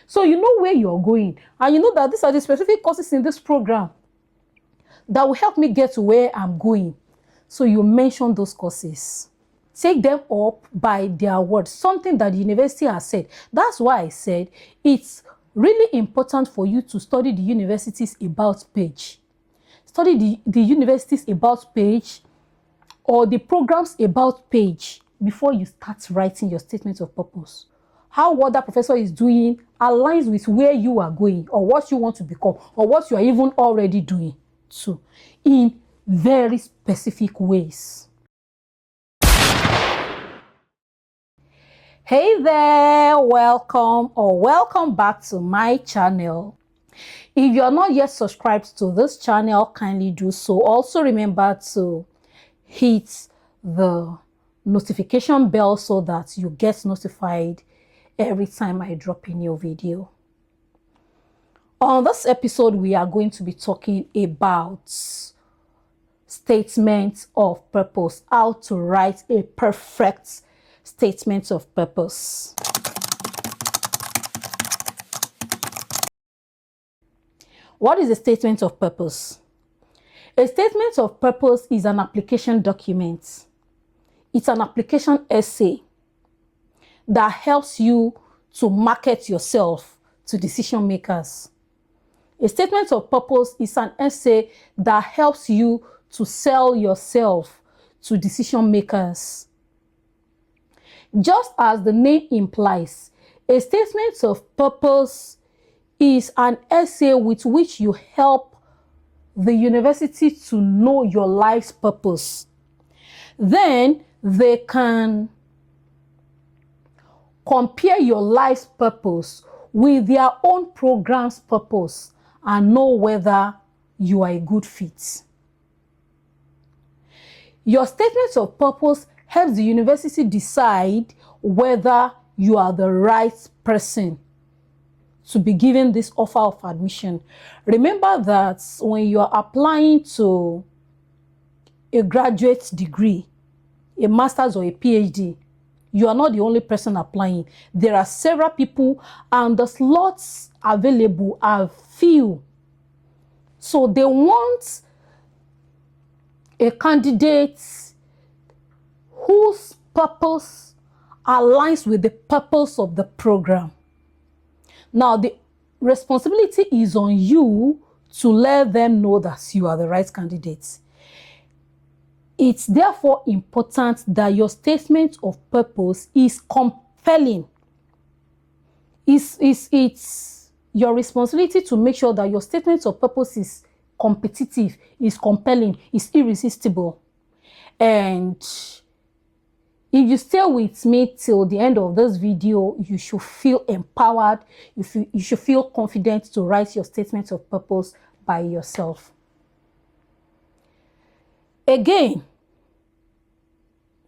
So you know where you're going, and you know that these are the specific courses in this program that will help me get to where I'm going. So you mention those courses. Take them up by their words, something that the university has said. That's why I said it's really important for you to study the university's about page. Study the university's about page or the program's about page before you start writing your statement of purpose. How what that professor is doing aligns with where you are going or what you want to become or what you are even already doing too, in very specific ways. Hey there, welcome back to my channel. If you're not yet subscribed to this channel, kindly do so. Also remember to hit the notification bell so that you get notified every time I drop a new video. On this episode, we are going to be talking about statements of purpose, how to write a perfect statement of purpose. What is a statement of purpose? A statement of purpose is an application document. It's an application essay that helps you to market yourself to decision makers. A statement of purpose is an essay that helps you to sell yourself to decision makers. Just as the name implies, a statement of purpose is an essay with which you help the university to know your life's purpose. Then they can compare your life's purpose with their own program's purpose and know whether you are a good fit. Your statement of purpose helps the university decide whether you are the right person to be given this offer of admission. Remember that when you are applying to a graduate degree, a master's or a PhD, you are not the only person applying. There are several people and the slots available are few. So they want a candidate whose purpose aligns with the purpose of the program. Now, the responsibility is on you to let them know that you are the right candidate. It's therefore important that your statement of purpose is compelling. It's your responsibility to make sure that your statement of purpose is competitive, is compelling, is irresistible. And if you stay with me till the end of this video, you should feel empowered. You should feel confident to write your statement of purpose by yourself. Again,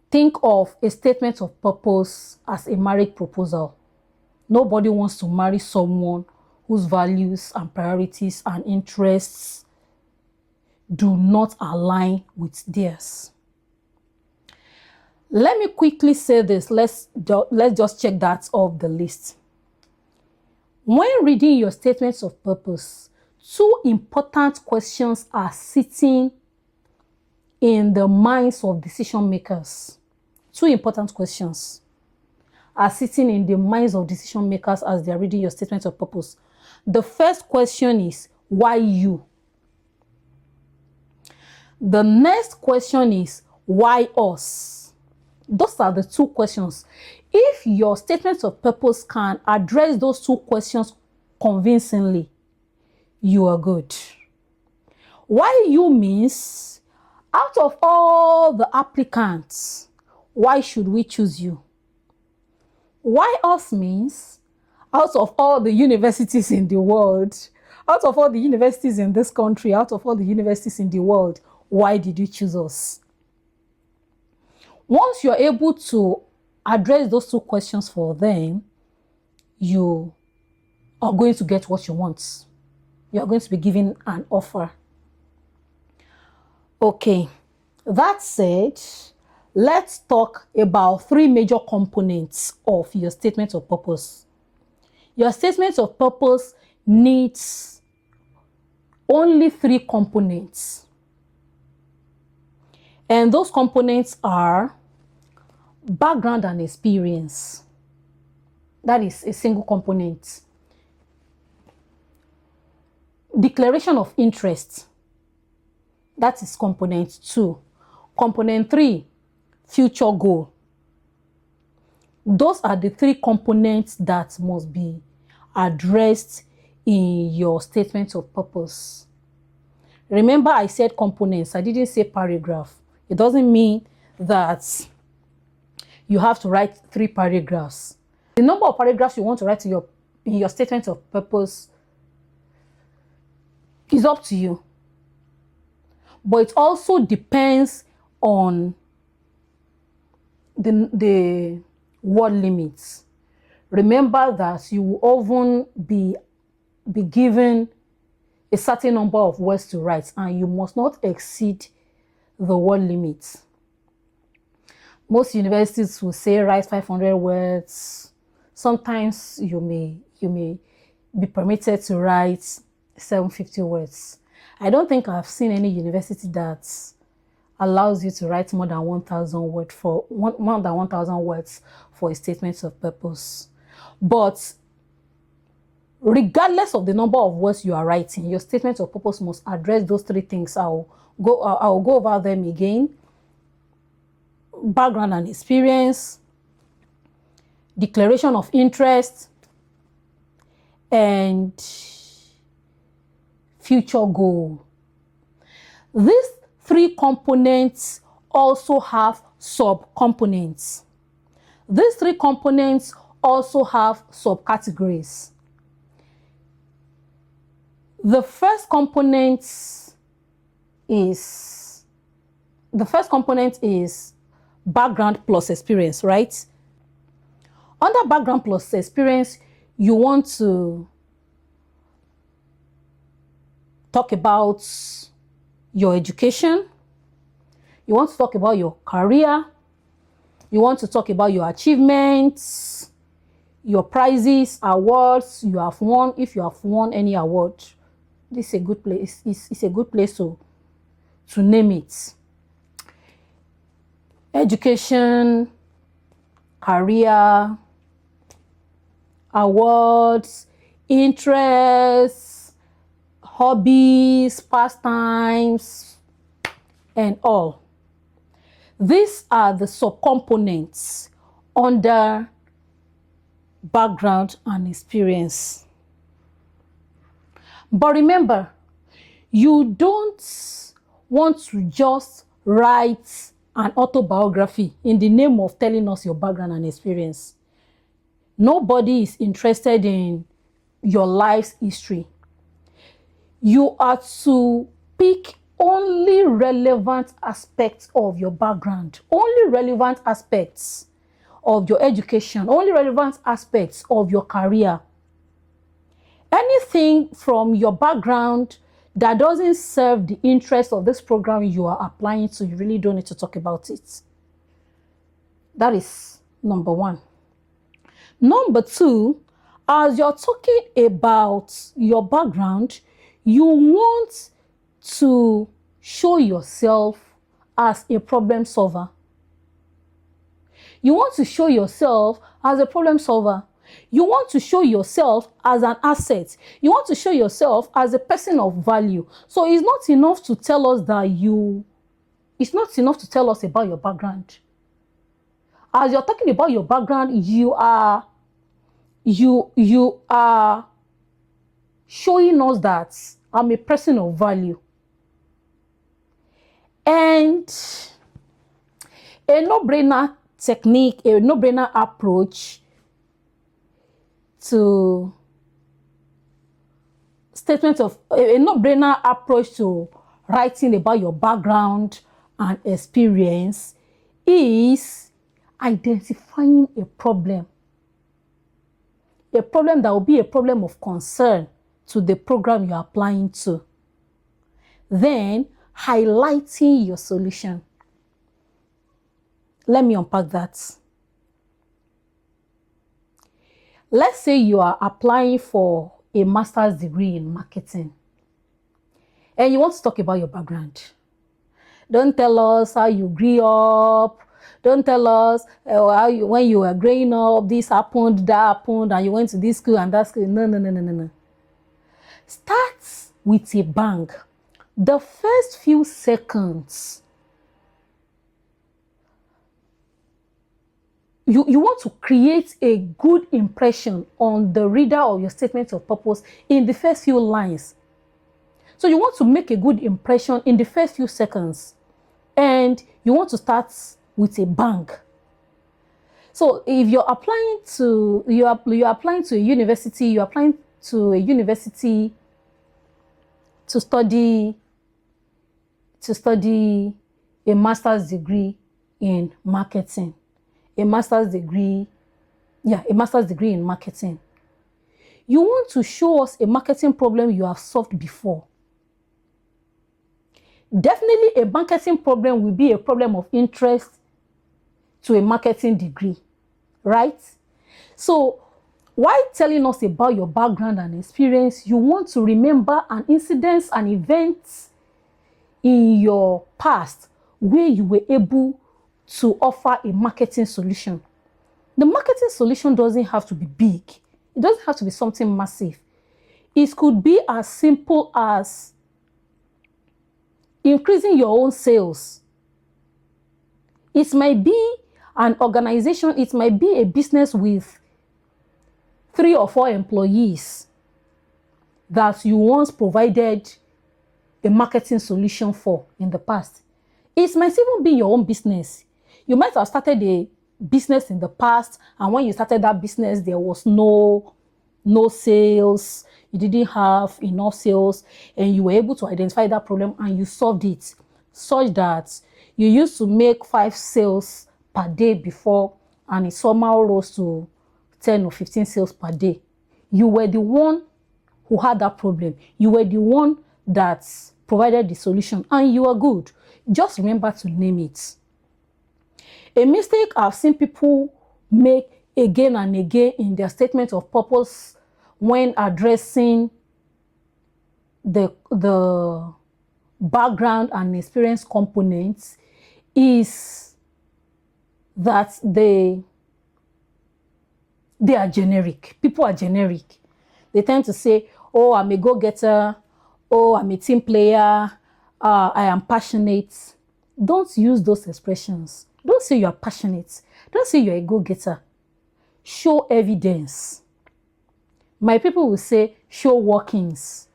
think of a statement of purpose as a marriage proposal. Nobody wants to marry someone whose values and priorities and interests do not align with theirs. Let me quickly say this. Let's just check that off the list. When reading your statements of purpose, two important questions are sitting in the minds of decision makers. Two important questions are sitting in the minds of decision makers as they are reading your statement of purpose. The first question is, why you? The next question is, why us? Those are the two questions. If your statement of purpose can address those two questions convincingly, you are good. Why you means, out of all the applicants, why should we choose you? Why us means, out of all the universities in the world, out of all the universities in this country, out of all the universities in the world, why did you choose us? Once you're able to address those two questions for them, you are going to get what you want. You're going to be given an offer. Okay, that said, let's talk about three major components of your statement of purpose. Your statement of purpose needs only 3 components. And those components are background and experience. That is a single component. Declaration of interest. That is component 2. Component 3, future goal. Those are the 3 components that must be addressed in your statement of purpose. Remember, I said components. I didn't say paragraph. It doesn't mean that you have to write 3 paragraphs. The number of paragraphs you want to write in your statement of purpose is up to you. But it also depends on the word limits. Remember that you will often be given a certain number of words to write, and you must not exceed the word limit. Most universities will say write 500 words. Sometimes you may be permitted to write 750 words. I don't think I've seen any university that allows you to write more than 1,000 words for a statement of purpose. But regardless of the number of words you are writing, your statement of purpose must address those 3 things. I'll go over them again. Background and experience, declaration of interest, and future goal. These 3 components also have sub-components. These 3 components also have subcategories. The first component is background plus experience, right? Under background plus experience, you want to talk about your education. You want to talk about your career. You want to talk about your achievements, your prizes, awards you have won, if you have won any award. This is a good place. It's a good place to name it. Education, career, awards, interests, hobbies, pastimes, and all. These are the subcomponents under background and experience. But remember, you don't want to just write an autobiography in the name of telling us your background and experience. Nobody is interested in your life's history. You are to pick only relevant aspects of your background, only relevant aspects of your education, only relevant aspects of your career. Anything from your background that doesn't serve the interest of this program you are applying to, you really don't need to talk about it. That is number 1. Number 2, as you're talking about your background, you want to show yourself as a problem solver. You want to show yourself as a problem solver. You want to show yourself as an asset. You want to show yourself as a person of value. So it's not enough to tell us it's not enough to tell us about your background. As you're talking about your background, you are showing us that I'm a person of value. And a no-brainer technique, a no-brainer approach to a no-brainer approach to writing about your background and experience is identifying a problem that will be a problem of concern to the program you're applying to. Then highlighting your solution. Let me unpack that. Let's say you are applying for a master's degree in marketing and you want to talk about your background. Don't tell us how you grew up. Don't tell us how you, when you were growing up, this happened, that happened, and you went to this school and that school. No, no, no, no, no, no. Start with a bang. The first few seconds, you want to create a good impression on the reader of your statement of purpose in the first few lines. So you want to make a good impression in the first few seconds. And you want to start with a bang. So if you're applying to you're applying to a university, you're applying to a university to study a master's degree in marketing. A master's degree in marketing. You want to show us a marketing problem you have solved before. Definitely a marketing problem will be a problem of interest to a marketing degree, right? So while telling us about your background and experience, you want to remember an incident, an event in your past where you were able to offer a marketing solution. The marketing solution doesn't have to be big. It doesn't have to be something massive. It could be as simple as increasing your own sales. It might be an organization, it might be a business with 3 or 4 employees that you once provided a marketing solution for in the past. It might even be your own business. You might have started a business in the past, and when you started that business, there was no sales, you didn't have enough sales, and you were able to identify that problem and you solved it, such that you used to make 5 sales per day before, and it somehow rose to 10 or 15 sales per day. You were the one who had that problem. You were the one that provided the solution, and you are good. Just remember to name it. A mistake I've seen people make again and again in their statement of purpose when addressing the background and experience components is that they are generic. People are generic. They tend to say, oh, I'm a go-getter. Oh, I'm a team player. I am passionate. Don't use those expressions. Don't say you are passionate. Don't say you're a go-getter. Show evidence. My people will say, show workings.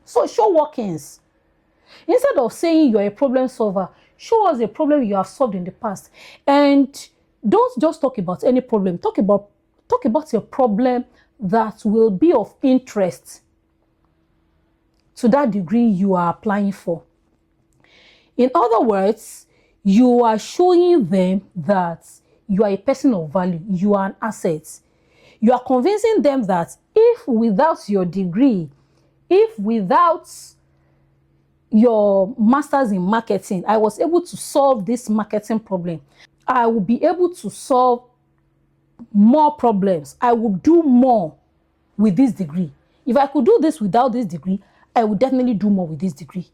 So show workings. Instead of saying you're a problem solver, show us a problem you have solved in the past. And don't just talk about any problem. Talk about a problem that will be of interest to that degree you are applying for. In other words, you are showing them that you are a person of value, you are an asset. You are convincing them that if without your degree, if without your master's in marketing, I was able to solve this marketing problem, I will be able to solve more problems. I will do more with this degree. If I could do this without this degree, I would definitely do more with this degree.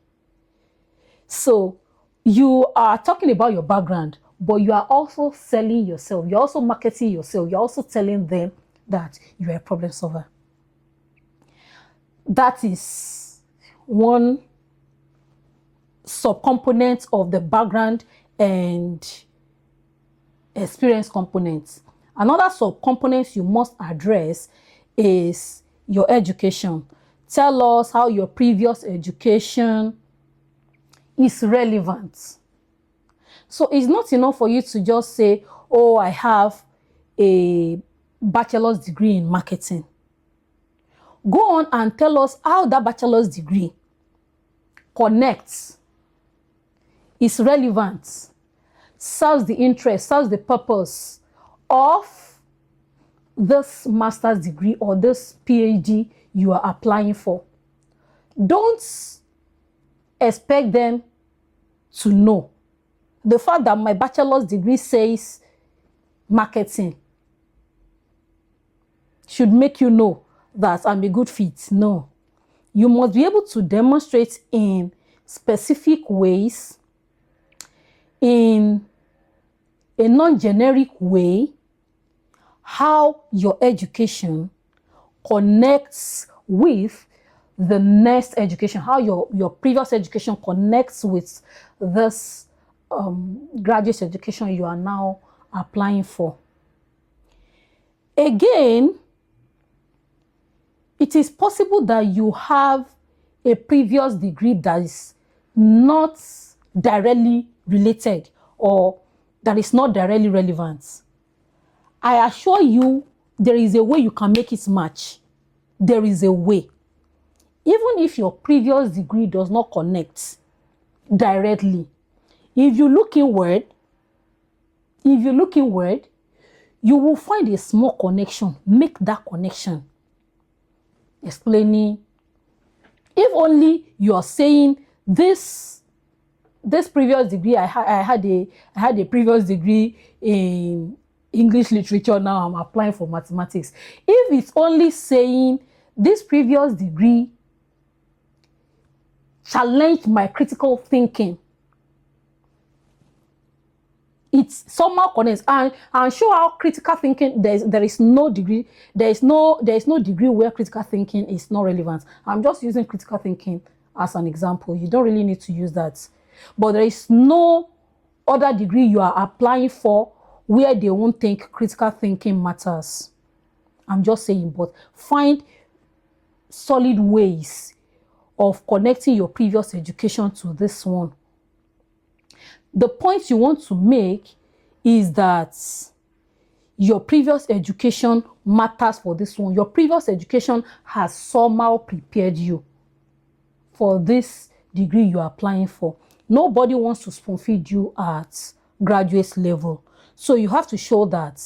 So you are talking about your background, but you are also selling yourself. You're also marketing yourself. You're also telling them that you are a problem solver. That is one subcomponent of the background and experience components. Another subcomponent you must address is your education. Tell us how your previous education is relevant. So it's not enough for you to just say, oh, I have a bachelor's degree in marketing. Go on and tell us how that bachelor's degree connects, is relevant, serves the interest, serves the purpose of this master's degree or this PhD you are applying for. Don't expect them to know. The fact that my bachelor's degree says marketing should make you know that I'm a good fit. No. You must be able to demonstrate in specific ways, in a non-generic way, how your education connects with the next education, how your previous education connects with this graduate education you are now applying for. Again, it is possible that you have a previous degree that is not directly related or that is not directly relevant. I assure you, there is a way you can make it match. There is a way. Even if your previous degree does not connect directly, if you look inward, you will find a small connection. Make that connection. Explaining, if only you are saying this previous degree, I had a previous degree in English literature, now I'm applying for mathematics. If it's only saying this previous degree challenged my critical thinking, it's somehow connects and show how critical thinking, there is no degree where critical thinking is not relevant. I'm just using critical thinking as an example. You don't really need to use that. But there is no other degree you are applying for where they won't think critical thinking matters. I'm just saying, but find solid ways of connecting your previous education to this one. The point you want to make is that your previous education matters for this one. Your previous education has somehow prepared you for this degree you are applying for. Nobody wants to spoon feed you at graduate level. So you have to show that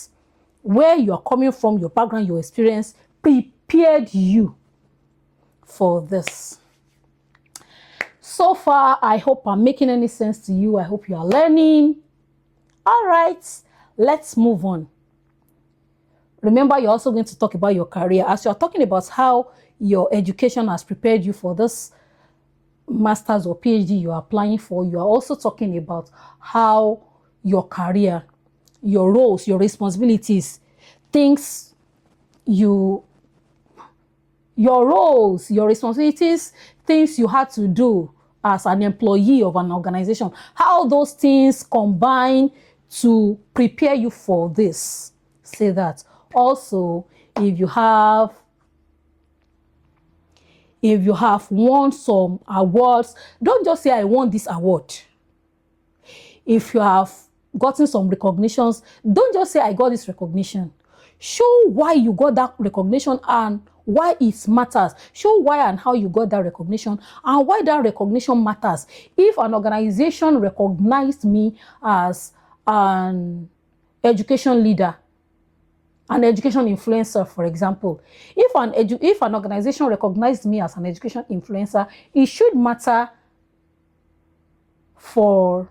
where you are coming from, your background, your experience prepared you for this. So far, I hope I'm making any sense to you. I hope you are learning. All right, let's move on. Remember, you're also going to talk about your career. As you're talking about how your education has prepared you for this master's or PhD you're applying for, you are also talking about how your career, your roles, your responsibilities, your roles, your responsibilities, things you had to do as an employee of an organization, how those things combine to prepare you for this. Say that. Also, if you have won some awards, don't just say, I won this award. If you have gotten some recognitions, don't just say, I got this recognition. Show why you got that recognition and why it matters. Show why and how you got that recognition and why that recognition matters. If an organization recognized me as an education leader, an education influencer, for example, if an organization recognized me as an education influencer, it should matter for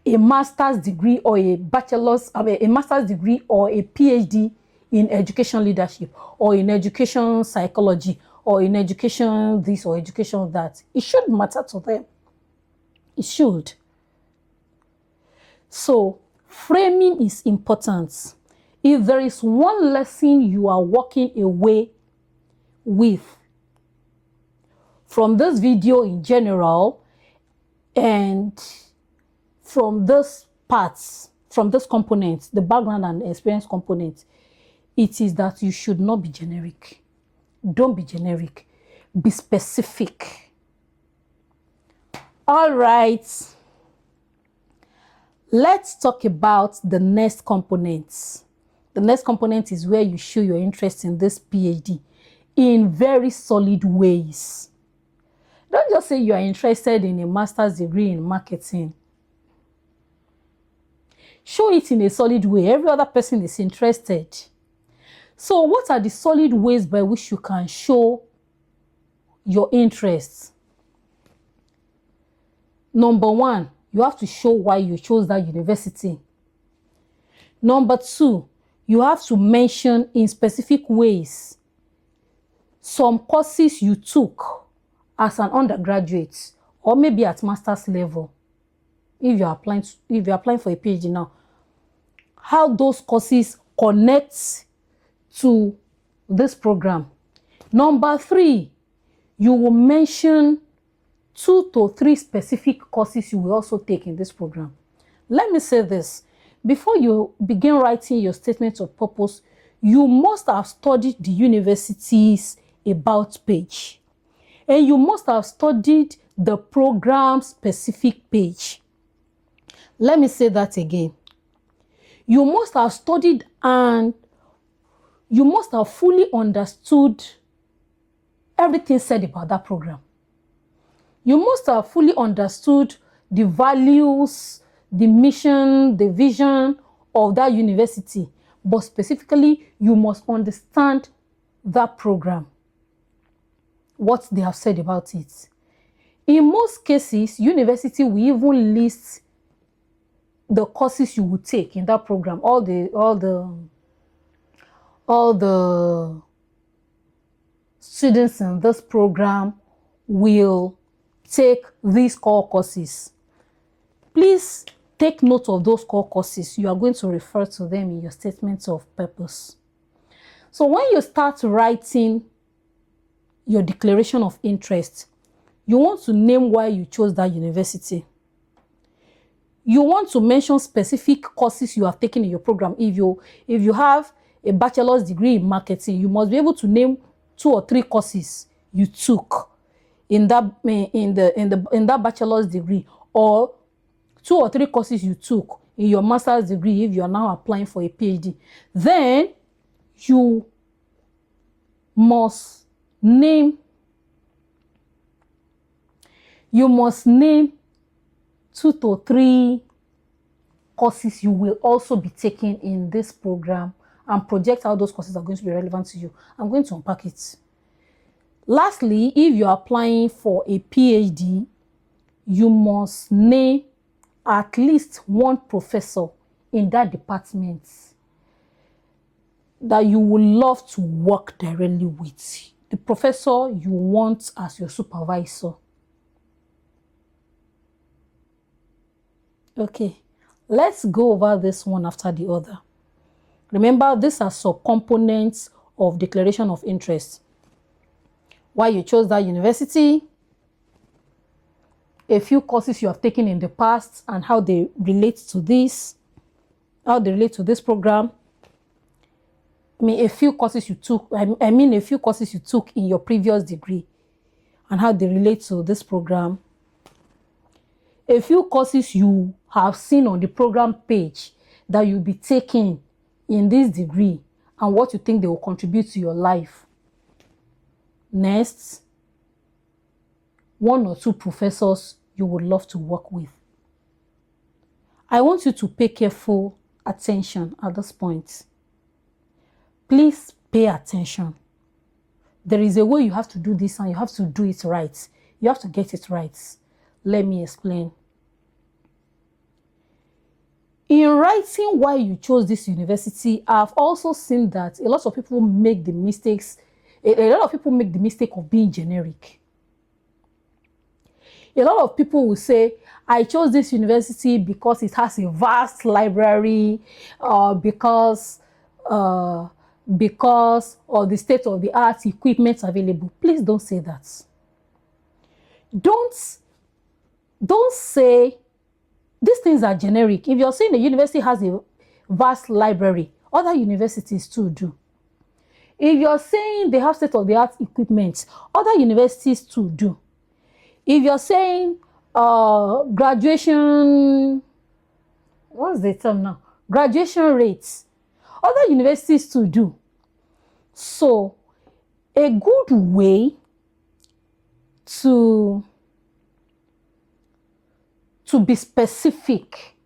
a master's degree or a master's degree or a PhD in education leadership or in education psychology or in education this or education that. It should matter to them. It should. So framing is important. If there is one lesson you are walking away with from this video in general and from this parts, from this component, the background and experience component, it is that you should not be generic. Don't be generic. Be specific. All right. Let's talk about the next component. The next component is where you show your interest in this PhD in very solid ways. Don't just say you are interested in a master's degree in marketing. Show it in a solid way. Every other person is interested. So what are the solid ways by which you can show your interests? Number one, you have to show why you chose that university. Number two, you have to mention in specific ways some courses you took as an undergraduate or maybe at master's level. If you're applying for a PhD now, how those courses connect to this program. Number 3, you will mention 2 to 3 specific courses you will also take in this program. Let me say this. Before you begin writing your statement of purpose, you must have studied the university's about page. And you must have studied the program specific page. Let me say that again. You must have studied and you must have fully understood everything said about that program. You must have fully understood the values, the mission, the vision of that university. But specifically, you must understand that program, what they have said about it. In most cases, university will even list the courses you will take in that program, all the students in this program will take these core courses. Please take note of those core courses. You are going to refer to them in your statement of purpose. So when you start writing your declaration of interest, you want to name why you chose that university. You want to mention specific courses you have taken in your program. If you have a bachelor's degree in marketing, you must be able to name 2 or 3 courses you took in that bachelor's degree, or 2 or 3 courses you took in your master's degree if you are now applying for a PhD. Then you must name 2 to 3 courses you will also be taking in this program and project how those courses are going to be relevant to you. I'm going to unpack it. Lastly, if you're applying for a PhD, you must name at least 1 professor in that department that you would love to work directly with. The professor you want as your supervisor. Okay, let's go over this one after the other. Remember, these are subcomponents of declaration of interest. Why you chose that university, a few courses you have taken in the past and how they relate to this, program. A few courses you took in your previous degree and how they relate to this program. A few courses you have seen on the program page that you'll be taking in this degree and what you think they will contribute to your life. Next, 1 or 2 professors you would love to work with. I want you to pay careful attention at this point. Please pay attention. There is a way you have to do this and you have to do it right. You have to get it right. Let me explain. In writing why you chose this university, I've also seen that a lot of people make the mistake of being generic. A lot of people will say, I chose this university because it has a vast library, because of the state-of-the-art equipment available. Please don't say that. Don't say these things are generic. If you're saying the university has a vast library, other universities too do. If you're saying they have state-of-the-art equipment, other universities too do. If you're saying graduation, what's the term now? Graduation rates, other universities too do. So, a good way to be specific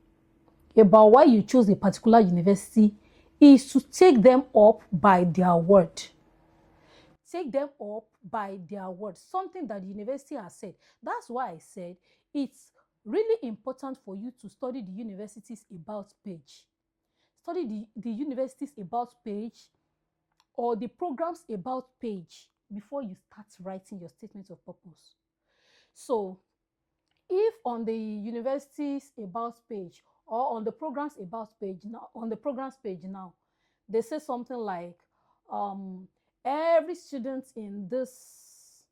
about why you chose a particular university is to take them up by their word. Take them up by their word, something that the university has said. That's why I said it's really important for you to study the university's about page. study the university's about page or the program's about page before you start writing your statement of purpose. So if on the university's about page or on the program's about page now, they say something like, every student in this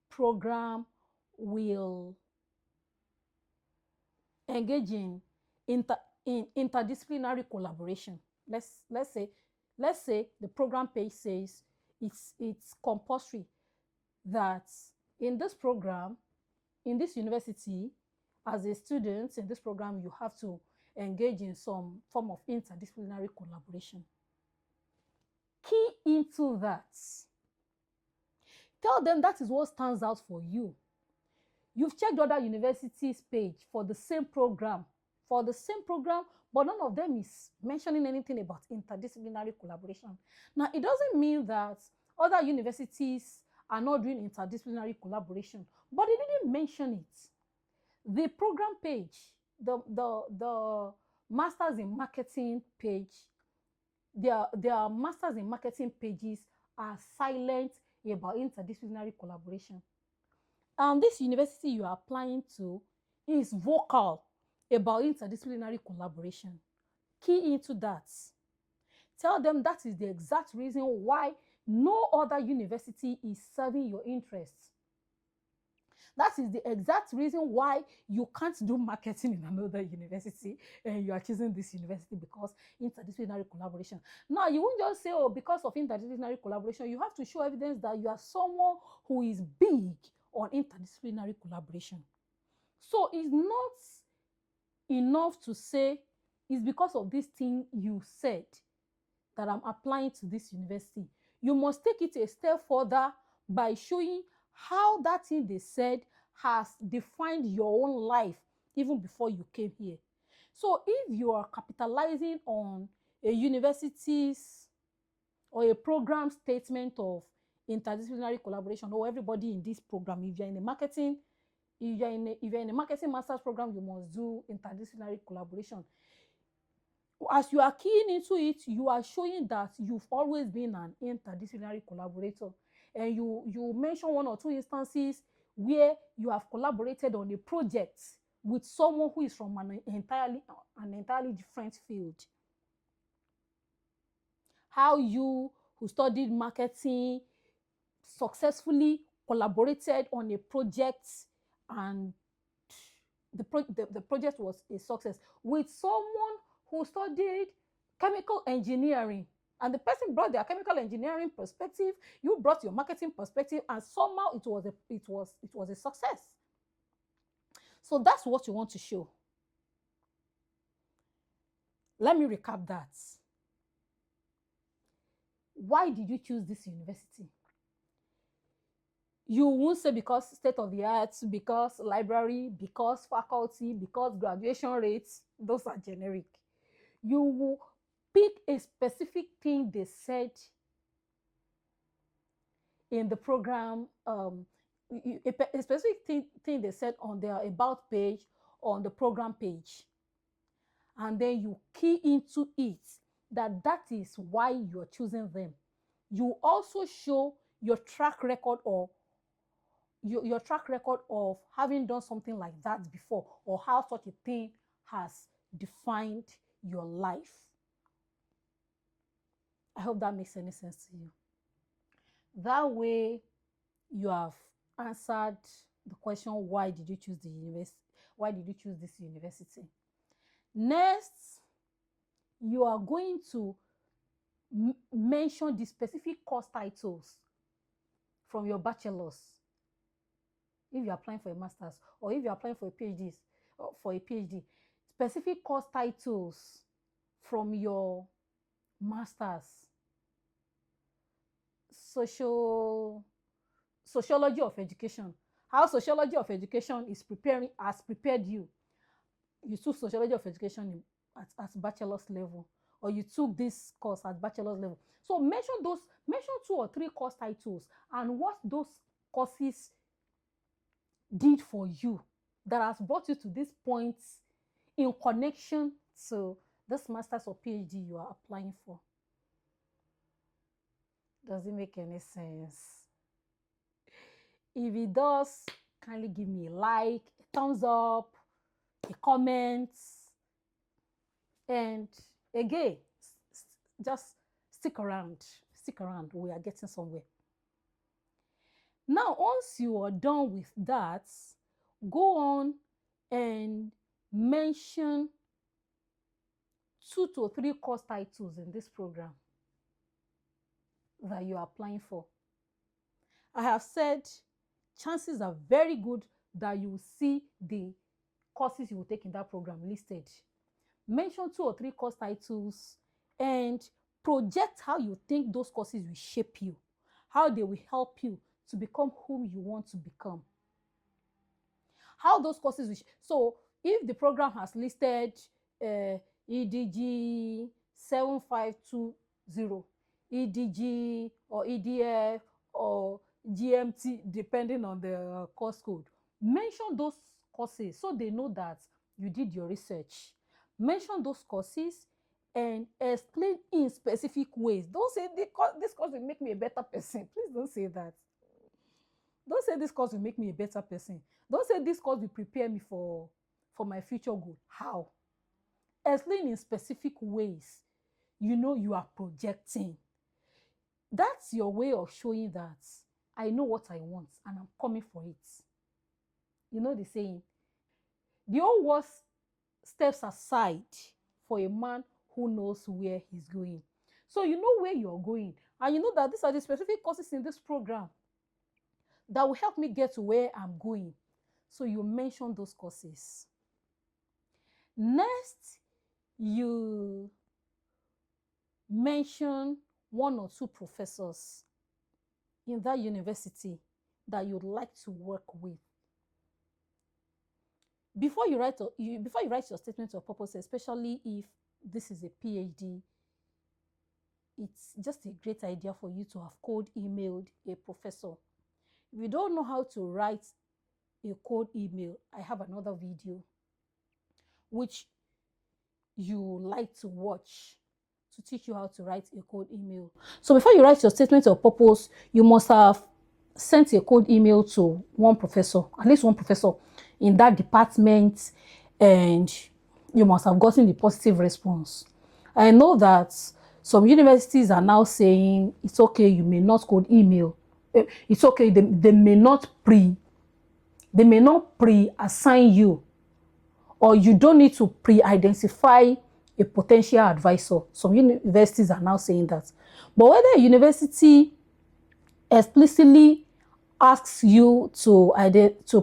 program will engage in interdisciplinary collaboration. Let's say the program page says it's compulsory that in this program, in this university, as a student in this program, you have to engage in some form of interdisciplinary collaboration. Key into that. Tell them that is what stands out for you. You've checked other universities' page for the same program, but none of them is mentioning anything about interdisciplinary collaboration. Now, it doesn't mean that other universities are not doing interdisciplinary collaboration, but they didn't mention it. The program page, the Masters in Marketing page, their Masters in Marketing pages are silent about interdisciplinary collaboration. And this university you are applying to is vocal about interdisciplinary collaboration. Key into that. Tell them that is the exact reason why no other university is serving your interests. That is the exact reason why you can't do marketing in another university and you are choosing this university, because interdisciplinary collaboration. Now, you won't just say, oh, because of interdisciplinary collaboration. You have to show evidence that you are someone who is big on interdisciplinary collaboration. So it's not enough to say it's because of this thing you said that I'm applying to this university. You must take it a step further by showing how that thing they said has defined your own life even before you came here. So if you are capitalizing on a university's or a program statement of interdisciplinary collaboration, or everybody in this program, if you're in a marketing master's program, you must do interdisciplinary collaboration. As you are keying into it, you are showing that you've always been an interdisciplinary collaborator. And you mention one or two instances where you have collaborated on a project with someone who is from an entirely different field. How you, who studied marketing, successfully collaborated on a project, and the project was a success, with someone who studied chemical engineering, and the person brought their chemical engineering perspective, you brought your marketing perspective, and somehow it was a success. So that's what you want to show. Let me recap that. Why did you choose this university? You won't say because state of the art, because library, because faculty, because graduation rates. Those are generic. You will pick a specific thing they said in the program, a specific thing they said on their about page, on the program page. And then you key into it that is why you're choosing them. You also show your track record, or your track record of having done something like that before, or how such a thing has defined your life. I hope that makes any sense to you. That way, you have answered the question, why did you choose the university? Why did you choose this university? Next, you are going to mention the specific course titles from your bachelor's, if you're applying for a master's, or if you're applying for a PhD, specific course titles from your master's. Sociology of education. How sociology of education has prepared you. You took sociology of education at bachelor's level, or you took this course at bachelor's level. So mention 2 or 3 course titles and what those courses did for you that has brought you to this point in connection to this master's or PhD you are applying for. Does it make any sense? If it does, kindly give me a like, a thumbs up, a comment, and again, just stick around. Stick around. We are getting somewhere. Now, once you are done with that, go on and mention 2 to 3 course titles in this program that you are applying for. I have said chances are very good that you will see the courses you will take in that program listed. Mention 2 or 3 course titles and project how you think those courses will shape you, how they will help you to become whom you want to become. How those courses will so if the program has listed EDG 7520, EDG or EDF or GMT, depending on the course code, mention those courses so they know that you did your research. Mention those courses and explain in specific ways. Don't say this course will make me a better person. Please don't say that. Don't say this course will make me a better person. Don't say this course will prepare me for my future goal. How? Explain in specific ways. You know you are projecting. That's your way of showing that I know what I want and I'm coming for it. You know the saying, the old words steps aside for a man who knows where he's going. So you know where you're going, and you know that these are the specific courses in this program that will help me get to where I'm going. So you mention those courses. Next, you mention 1 or 2 professors in that university that you'd like to work with. Before you write your statement of purpose, especially if this is a PhD, it's just a great idea for you to have cold emailed a professor. If you don't know how to write a cold email, I have another video which you like to watch to teach you how to write a cold email. So before you write your statement of purpose, you must have sent a cold email to one professor, at least one professor in that department, and you must have gotten the positive response. I know that some universities are now saying it's okay, you may not cold email. It's okay, they may not pre-assign you, or you don't need to pre-identify a potential advisor. Some universities are now saying that. But whether a university explicitly asks you to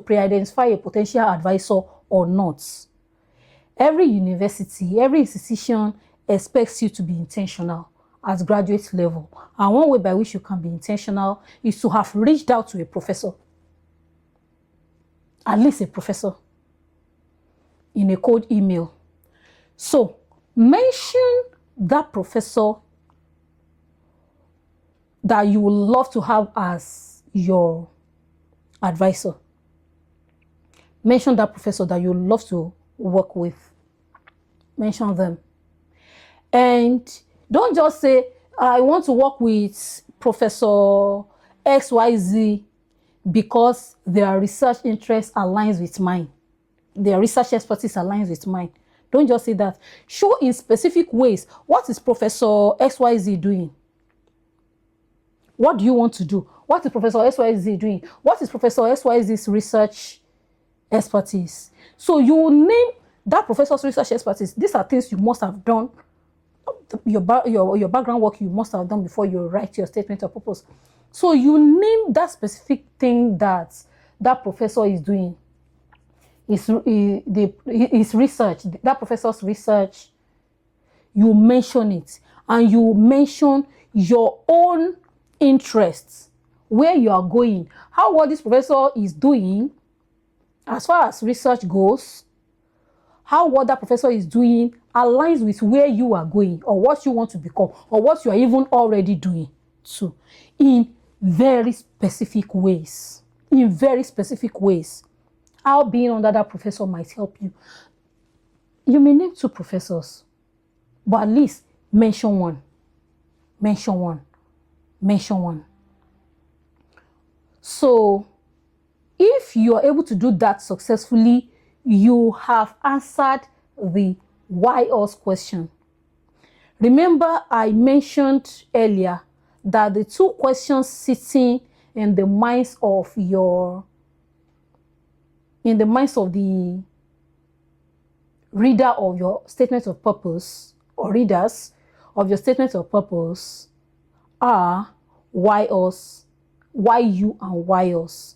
pre-identify a potential advisor or not, every university, every institution expects you to be intentional at graduate level. And one way by which you can be intentional is to have reached out to a professor, at least a professor, in a cold email. So mention that professor that you would love to have as your advisor. Mention that professor that you would love to work with. Mention them. And don't just say, I want to work with Professor XYZ because their research interest aligns with mine. Their research expertise aligns with mine. Don't just say that. Show in specific ways. What is Professor XYZ doing? What do you want to do? What is Professor XYZ doing? What is Professor XYZ's research expertise? So you will name that professor's research expertise. These are things you must have done. Your background work you must have done before you write your statement of purpose. So you name that specific thing that that professor is doing. His research, that professor's research, you mention it, and you mention your own interests, where you are going, how what this professor is doing as far as research goes, how what that professor is doing aligns with where you are going or what you want to become or what you are even already doing too, in very specific ways. In very specific ways. How being under that professor might help you. You may name 2 professors. but at least mention one. Mention one. Mention one. So if you are able to do that successfully, you have answered the why us question. Remember, I mentioned earlier that the two questions sitting in the minds of the reader of your statement of purpose, or readers of your statement of purpose, are why us, why you, and why us.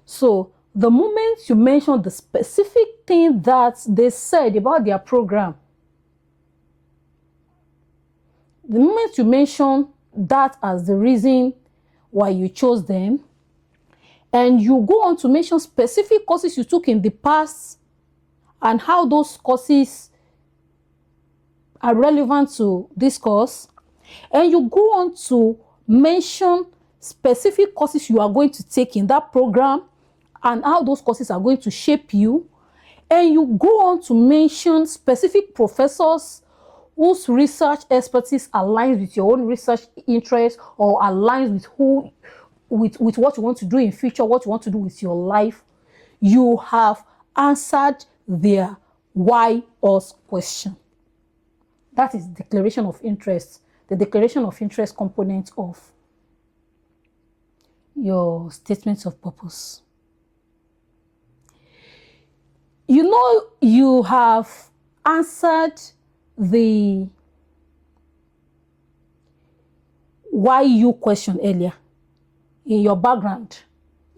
So the moment you mention the specific thing that they said about their program, the moment you mention that as the reason why you chose them, and you go on to mention specific courses you took in the past and how those courses are relevant to this course, and you go on to mention specific courses you are going to take in that program and how those courses are going to shape you, and you go on to mention specific professors whose research expertise aligns with your own research interest or aligns with what you want to do in future, what you want to do with your life, you have answered their why us question. That is declaration of interest, the declaration of interest component of your statements of purpose. You know, you have answered the why you question earlier in your background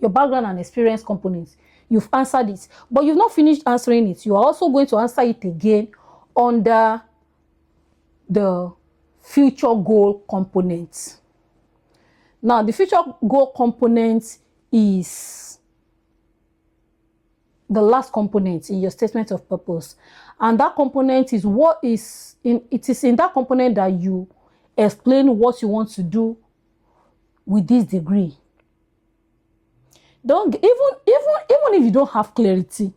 and experience components. You've answered it, but you've not finished answering it. You are also going to answer it again under the future goal component. Now, the future goal component is the last component in your statement of purpose. And that component is it is in that component that you explain what you want to do with this degree. Don't even if you don't have clarity,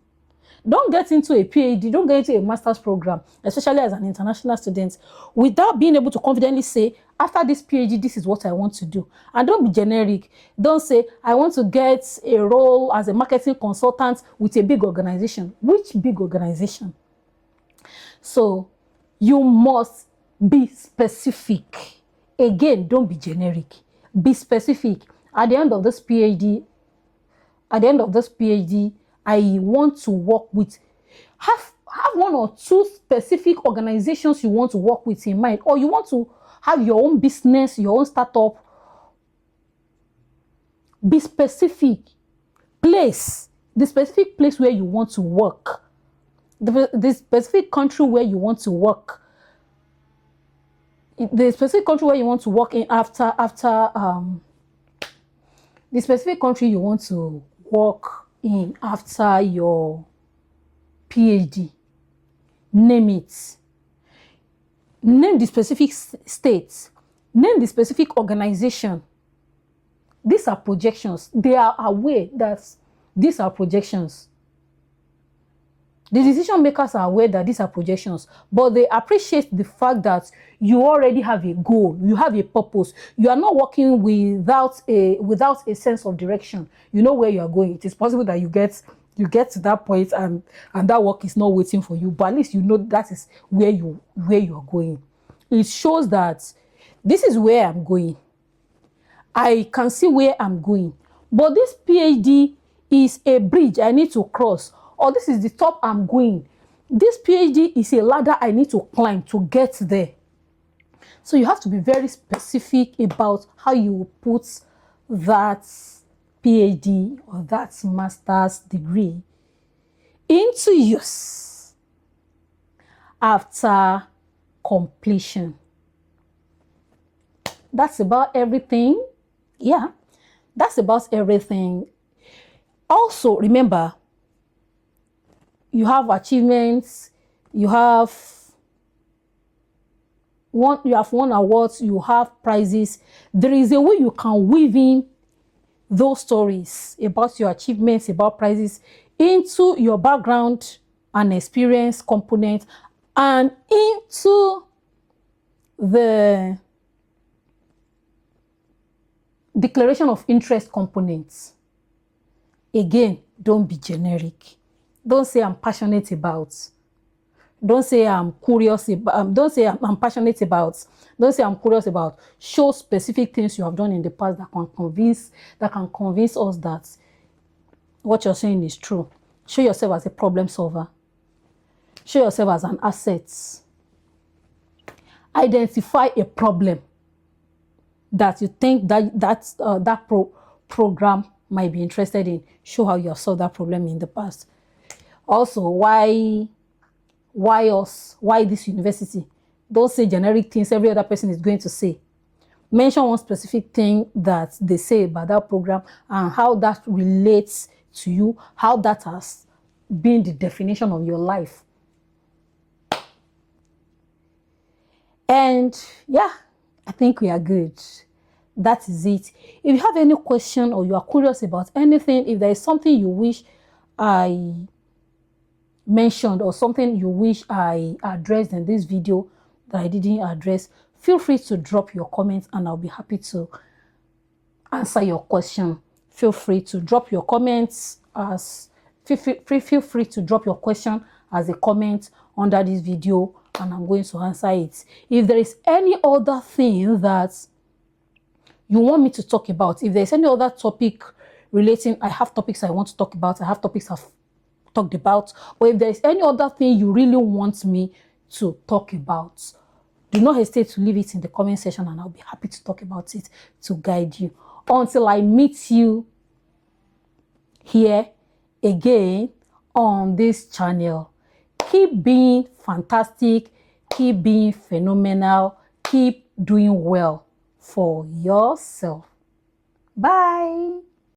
don't get into a PhD, don't get into a master's program, especially as an international student, without being able to confidently say, after this PhD, this is what I want to do. And don't be generic. Don't say, I want to get a role as a marketing consultant with a big organization. Which big organization? So you must be specific. Again, don't be generic. Be specific. At the end of this PhD, I want to work with, have one or two specific organizations you want to work with in mind, or you want to have your own business, your own startup. Be specific. Place, the specific place where you want to work, the specific country where you want to work, the specific country where you want to work in after the specific country you want to work in after your PhD. Name it. Name the specific states. Name the specific organization. These are projections. They are aware that these are projections. The decision makers are aware that these are projections, but they appreciate the fact that you already have a goal, you have a purpose. You are not working without a sense of direction. You know where you are going. It is possible that you get to that point and that work is not waiting for you, but at least you know that is where you are going. It shows that this is where I'm going. I can see where I'm going, but this PhD is a bridge I need to cross, or this is the top I'm going. This PhD is a ladder I need to climb to get there. So you have to be very specific about how you put that PhD or that master's degree into use after completion. That's about everything. Yeah, that's about everything. Also, remember, you have achievements, you have won awards, you have prizes. There is a way you can weave in those stories about your achievements, about prizes, into your background and experience component, and into the declaration of interest components. Again, don't be generic. Don't say I'm passionate about. Don't say I'm curious about. Don't say I'm passionate about. Don't say I'm curious about. Show specific things you have done in the past that can convince us that what you're saying is true. Show yourself as a problem solver. Show yourself as an asset. Identify a problem that you think that program might be interested in. Show how you have solved that problem in the past. Also, why us? Why this university? Don't say generic things every other person is going to say. Mention one specific thing that they say about that program and how that relates to you, how that has been the definition of your life. And yeah, I think we are good. That is it. If you have any question or you are curious about anything, if there is something you wish I mentioned or something you wish I addressed in this video that I didn't address, feel free to drop your comments and I'll be happy to answer your question. Feel free to drop your comments feel free to drop your question as a comment under this video and I'm going to answer it. If there is any other thing that you want me to talk about, if there's any other topic relating, I have topics I want to talk about, I have topics I've talked about, or if there's any other thing you really want me to talk about, do not hesitate to leave it in the comment section and I'll be happy to talk about it to guide you. Until I meet you here again on this channel, keep being fantastic, keep being phenomenal, keep doing well for yourself. Bye.